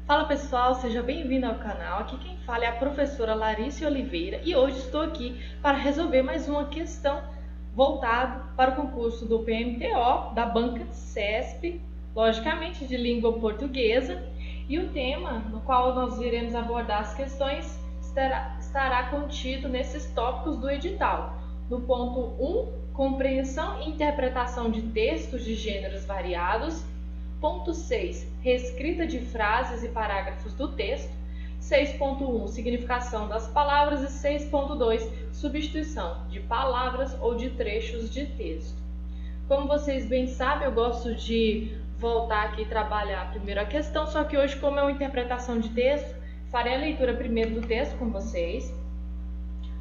Fala pessoal, seja bem-vindo ao canal. Aqui quem fala é a professora Larissa Oliveira e hoje estou aqui para resolver mais uma questão voltada para o concurso do PMTO da banca CESP, logicamente de língua portuguesa, e o tema no qual nós iremos abordar as questões estará contido nesses tópicos do edital. No ponto 1, compreensão e interpretação de textos de gêneros variados. Ponto 6. Reescrita de frases e parágrafos do texto. 6.1. Significação das palavras. E 6.2. Substituição de palavras ou de trechos de texto. Como vocês bem sabem, eu gosto de voltar aqui e trabalhar primeiro a questão, só que hoje, como é uma interpretação de texto, farei a leitura primeiro do texto com vocês.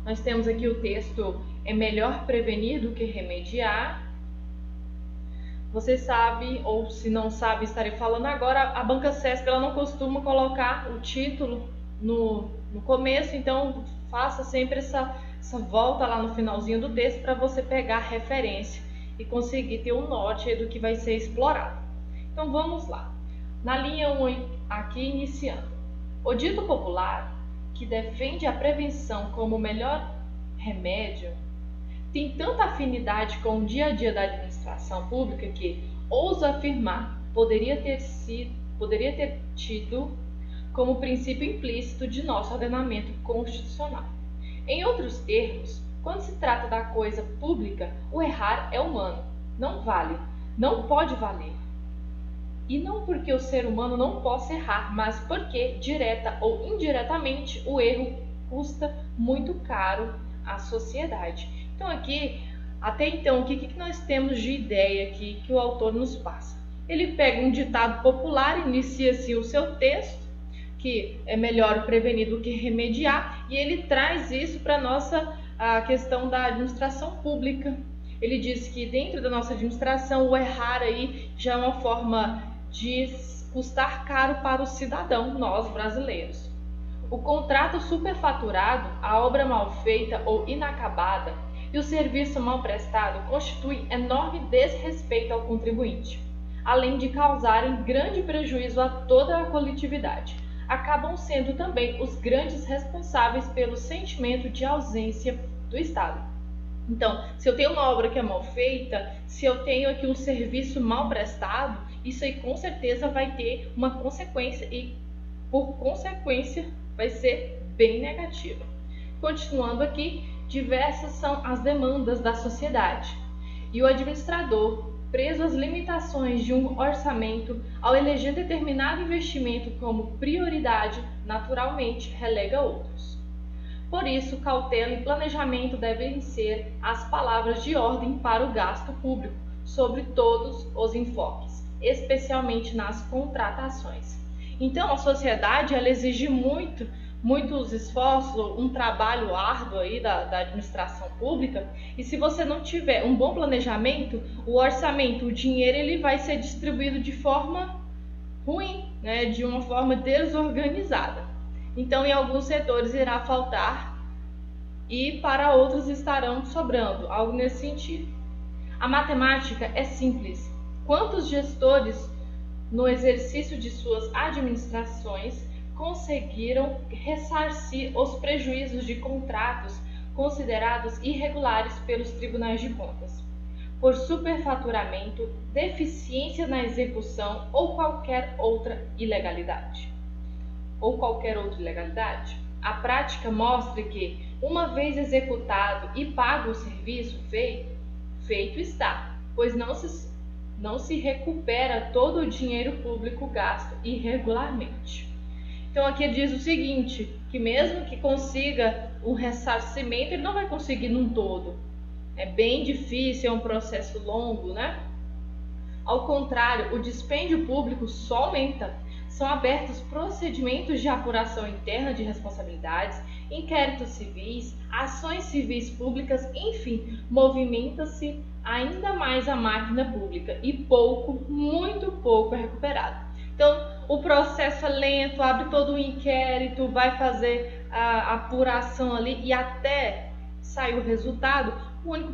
Nós temos aqui o texto: é melhor prevenir do que remediar. Você sabe, ou se não sabe, estarei falando agora, a banca CESP ela não costuma colocar o título no começo, então faça sempre essa volta lá no finalzinho do texto para você pegar a referência e conseguir ter um norte do que vai ser explorado. Então vamos lá. Na linha 1 aqui, iniciando. O dito popular, que defende a prevenção como o melhor remédio, tem tanta afinidade com o dia a dia da administração pública que, ouso afirmar, poderia ter tido como princípio implícito de nosso ordenamento constitucional. Em outros termos, quando se trata da coisa pública, o errar é humano, não vale, não pode valer. E não porque o ser humano não possa errar, mas porque, direta ou indiretamente, o erro custa muito caro à sociedade. Então aqui, até então, o que nós temos de ideia aqui que o autor nos passa? Ele pega um ditado popular, inicia assim o seu texto, que é melhor prevenir do que remediar, e ele traz isso para a questão da administração pública. Ele diz que dentro da nossa administração o errar aí já é uma forma de custar caro para o cidadão, nós brasileiros. O contrato superfaturado, a obra mal feita ou inacabada e o serviço mal prestado constituem enorme desrespeito ao contribuinte, além de causarem grande prejuízo a toda a coletividade. Acabam sendo também os grandes responsáveis pelo sentimento de ausência do Estado. Então, se eu tenho uma obra que é mal feita, se eu tenho aqui um serviço mal prestado, isso aí com certeza vai ter uma consequência e, por consequência, vai ser bem negativa. Continuando aqui, diversas são as demandas da sociedade e o administrador, preso às limitações de um orçamento, ao eleger determinado investimento como prioridade, naturalmente relega outros. Por isso, cautela e planejamento devem ser as palavras de ordem para o gasto público, sobre todos os enfoques, especialmente nas contratações. Então, a sociedade ela exige muitos esforços, um trabalho árduo aí da administração pública, e se você não tiver um bom planejamento, o orçamento, o dinheiro, ele vai ser distribuído de forma ruim, né, de uma forma desorganizada. Então, em alguns setores irá faltar e para outros estarão sobrando, algo nesse sentido. A matemática é simples. Quantos gestores, no exercício de suas administrações, conseguiram ressarcir os prejuízos de contratos considerados irregulares pelos tribunais de contas, por superfaturamento, deficiência na execução ou qualquer outra ilegalidade? A prática mostra que, uma vez executado e pago o serviço feito está, pois não se recupera todo o dinheiro público gasto irregularmente. Então aqui diz o seguinte, que mesmo que consiga um ressarcimento, ele não vai conseguir num todo. É bem difícil, é um processo longo, né? Ao contrário, o dispêndio público só aumenta. São abertos procedimentos de apuração interna de responsabilidades, inquéritos civis, ações civis públicas, enfim, movimenta-se ainda mais a máquina pública e muito pouco é recuperado. Então, o processo é lento, abre todo o inquérito, vai fazer a apuração ali e até sair o resultado, o único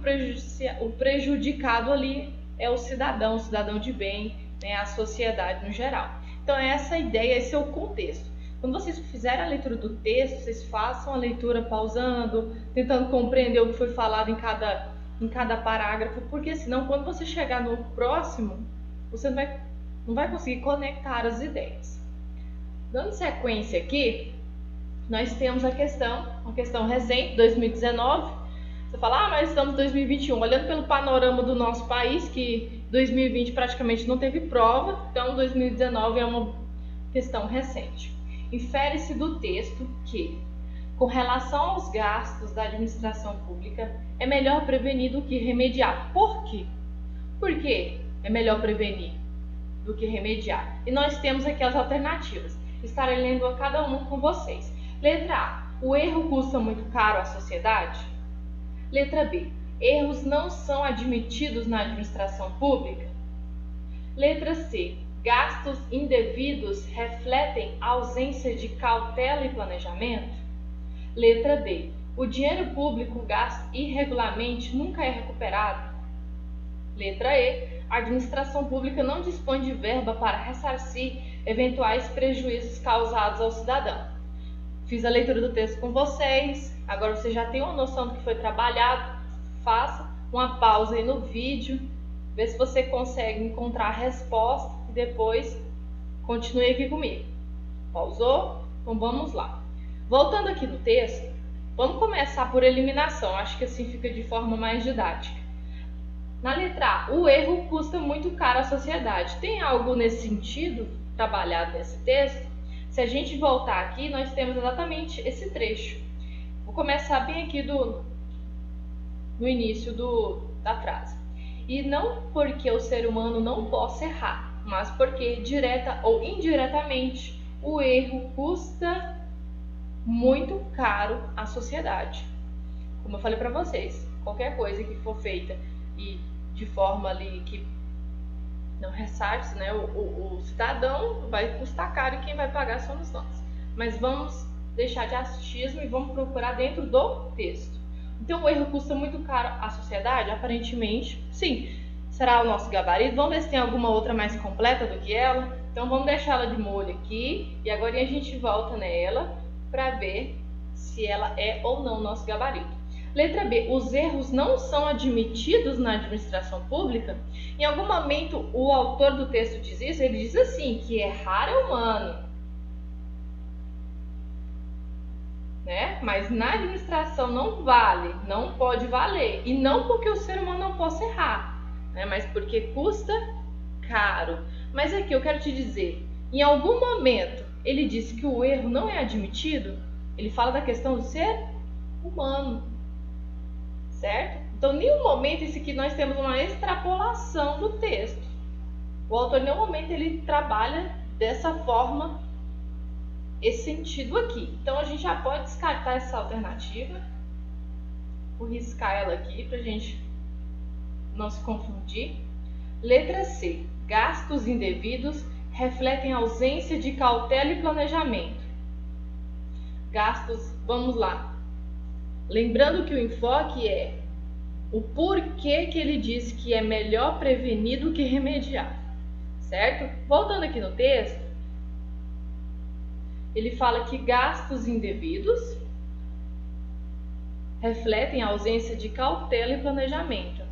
prejudicado ali é o cidadão de bem, né, a sociedade no geral. Então é essa a ideia, esse é o contexto. Quando vocês fizerem a leitura do texto, vocês façam a leitura pausando, tentando compreender o que foi falado em cada parágrafo, porque senão quando você chegar no próximo, você não vai conseguir conectar as ideias. Dando sequência aqui, nós temos uma questão recente, 2019. Você fala, mas estamos em 2021. Olhando pelo panorama do nosso país, que 2020 praticamente não teve prova, então 2019 é uma questão recente. Infere-se do texto que, com relação aos gastos da administração pública, é melhor prevenir do que remediar. Por quê? Por que é melhor prevenir do que remediar? E nós temos aqui as alternativas. Estarei lendo a cada uma com vocês. Letra A. O erro custa muito caro à sociedade? Letra B. Erros não são admitidos na administração pública? Letra C. Gastos indevidos refletem ausência de cautela e planejamento? Letra D. O dinheiro público gasto irregularmente nunca é recuperado? Letra E. A administração pública não dispõe de verba para ressarcir eventuais prejuízos causados ao cidadão. Fiz a leitura do texto com vocês, agora você já tem uma noção do que foi trabalhado. Faça uma pausa aí no vídeo, vê se você consegue encontrar a resposta e depois continue aqui comigo. Pausou? Então vamos lá. Voltando aqui no texto, vamos começar por eliminação, acho que assim fica de forma mais didática. Na letra A, o erro custa muito caro à sociedade. Tem algo nesse sentido trabalhado nesse texto? Se a gente voltar aqui, nós temos exatamente esse trecho. Vou começar bem aqui no início da frase. E não porque o ser humano não possa errar, mas porque, direta ou indiretamente, o erro custa muito caro à sociedade. Como eu falei para vocês, qualquer coisa que for feita e de forma ali que não ressarce, né, o cidadão, vai custar caro e quem vai pagar somos nós. Mas vamos deixar de achismo e vamos procurar dentro do texto. Então o erro custa muito caro à sociedade? Aparentemente, sim. Será o nosso gabarito? Vamos ver se tem alguma outra mais completa do que ela. Então vamos deixar ela de molho aqui e agora a gente volta nela para ver se ela é ou não o nosso gabarito. Letra B. Os erros não são admitidos na administração pública? Em algum momento o autor do texto diz isso? Ele diz assim, que errar é humano, né? Mas na administração não vale, não pode valer. E não porque o ser humano não possa errar, né? Mas porque custa caro. Mas aqui eu quero te dizer, em algum momento ele disse que o erro não é admitido? Ele fala da questão do ser humano. Certo? Então, em nenhum momento esse aqui nós temos uma extrapolação do texto. O autor, em nenhum momento, ele trabalha dessa forma, esse sentido aqui. Então, a gente já pode descartar essa alternativa. Vou riscar ela aqui para a gente não se confundir. Letra C. Gastos indevidos refletem ausência de cautela e planejamento. Gastos, vamos lá. Lembrando que o enfoque é o porquê que ele diz que é melhor prevenir do que remediar, certo? Voltando aqui no texto, ele fala que gastos indevidos refletem a ausência de cautela e planejamento.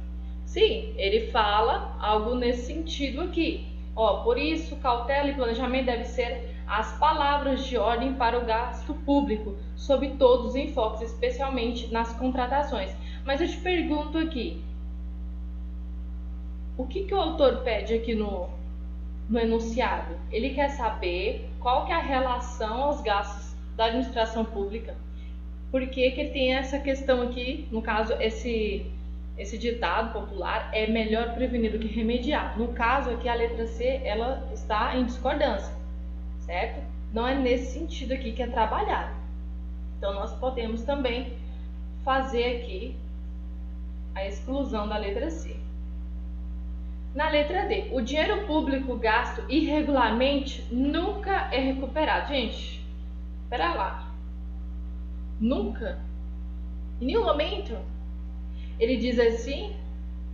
Sim, ele fala algo nesse sentido aqui. Por isso, cautela e planejamento devem ser as palavras de ordem para o gasto público, sob todos os enfoques, especialmente nas contratações. Mas eu te pergunto aqui, o que o autor pede aqui no enunciado? Ele quer saber qual que é a relação aos gastos da administração pública. Por que ele tem essa questão aqui, no caso, esse ditado popular, é melhor prevenir do que remediar. No caso aqui, a letra C, ela está em discordância, certo? Não é nesse sentido aqui que é trabalhado. Então, nós podemos também fazer aqui a exclusão da letra C. Na letra D, o dinheiro público gasto irregularmente nunca é recuperado. Gente, espera lá. Nunca? Em nenhum momento? Ele diz assim,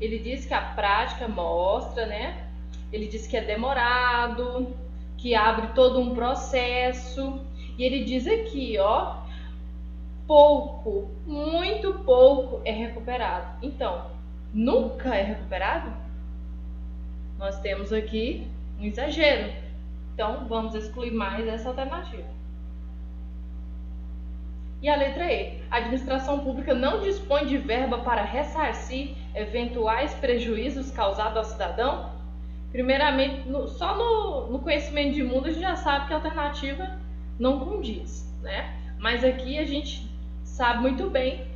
ele diz que a prática mostra, né? Ele diz que é demorado, que abre todo um processo. E ele diz aqui, ó, pouco, muito pouco é recuperado. Então, nunca é recuperado? Nós temos aqui um exagero. Então, vamos excluir mais essa alternativa. E a letra E. A administração pública não dispõe de verba para ressarcir eventuais prejuízos causados ao cidadão? Primeiramente, só no conhecimento de mundo a gente já sabe que a alternativa não condiz, né? Mas aqui a gente sabe muito bem.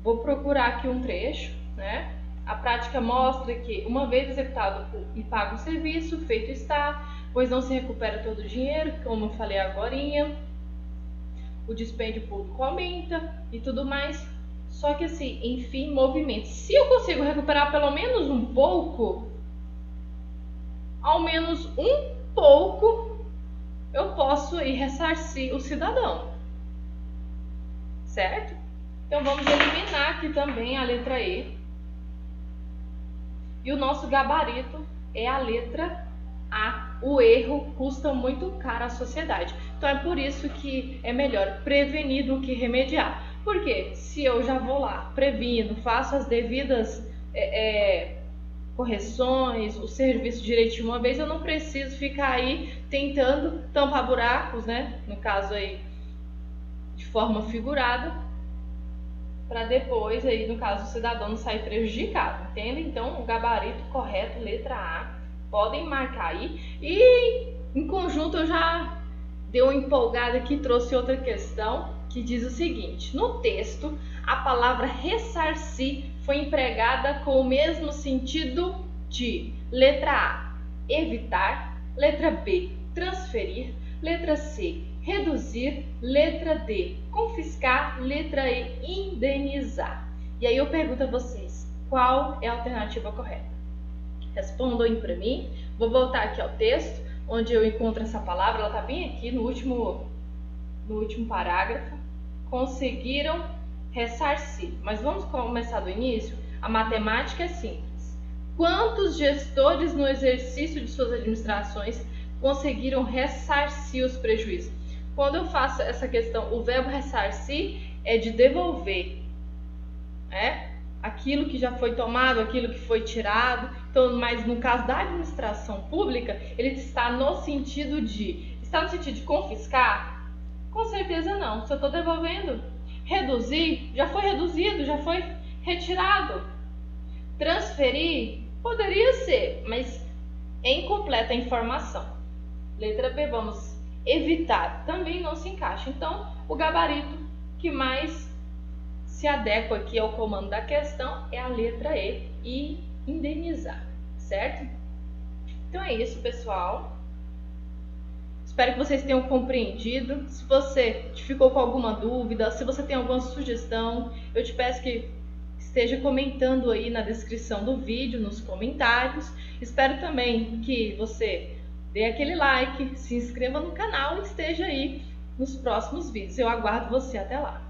Vou procurar aqui um trecho, né? A prática mostra que, uma vez executado e pago o serviço, feito está, pois não se recupera todo o dinheiro, como eu falei agorinha, o dispêndio público aumenta e tudo mais. Só que assim, enfim, movimento. Se eu consigo recuperar pelo menos um pouco, ao menos um pouco, eu posso ir ressarcir o cidadão, certo? Então vamos eliminar aqui também a letra E. E o nosso gabarito é a letra A. O erro custa muito caro à sociedade. Então é por isso que é melhor prevenir do que remediar. Porque se eu já vou lá, previno, faço as devidas correções, o serviço direitinho uma vez, eu não preciso ficar aí tentando tampar buracos, né? No caso aí, de forma figurada, para depois aí, no caso, o cidadão não sair prejudicado, entende? Então, o gabarito correto, letra A, podem marcar aí. E em conjunto eu já dei uma empolgada aqui, trouxe outra questão que diz o seguinte: no texto, a palavra ressarcir foi empregada com o mesmo sentido de letra A, evitar, letra B, transferir, letra C, reduzir, letra D, confiscar, letra E, indenizar. E aí eu pergunto a vocês, qual é a alternativa correta? Respondam aí para mim. Vou voltar aqui ao texto, onde eu encontro essa palavra, ela está bem aqui no último parágrafo. Conseguiram ressarcir. Mas vamos começar do início? A matemática é simples. Quantos gestores no exercício de suas administrações conseguiram ressarcir os prejuízos? Quando eu faço essa questão, o verbo ressarcir é de devolver, né? Aquilo que já foi tomado, aquilo que foi tirado. Então, mas no caso da administração pública, ele está no sentido de confiscar? Com certeza não. Se eu estou devolvendo, reduzir, já foi reduzido, já foi retirado. Transferir, poderia ser, mas é incompleta a informação. Letra B, vamos evitar, também não se encaixa. Então, o gabarito que mais se adequa aqui ao comando da questão é a letra E, indenizar, certo? Então é isso, pessoal. Espero que vocês tenham compreendido. Se você ficou com alguma dúvida, se você tem alguma sugestão, eu te peço que esteja comentando aí na descrição do vídeo, nos comentários. Espero também que você dê aquele like, se inscreva no canal e esteja aí nos próximos vídeos. Eu aguardo você até lá.